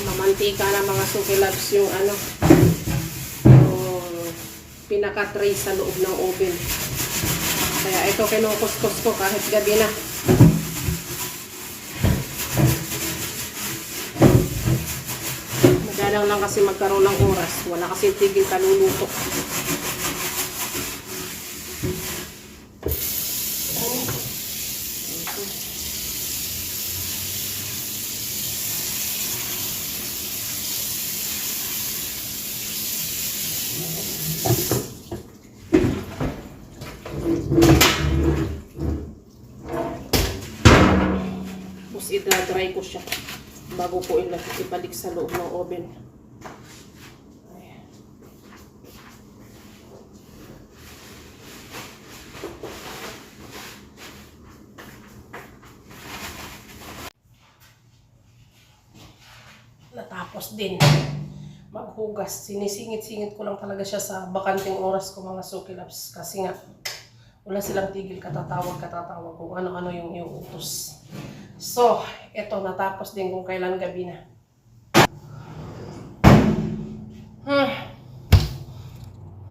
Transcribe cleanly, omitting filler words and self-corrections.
Mamantika na mga Suki Loves yung yung pinaka-tray sa loob ng oven. Kaya ito kinukuskus ko kahit gabi na. Madalang lang kasi magkaroon ng oras. Wala kasi tigil kaluluto. Tapos i-dry ko siya bago ko ibalik sa loob ng oven. Natapos din maghugas. Sinisingit-singit ko lang talaga siya sa bakanting oras ko, mga Suki Loves. Kasi nga, wala silang tigil katatawag kung ano-ano yung utos. So, eto, natapos din kung kailan gabi na.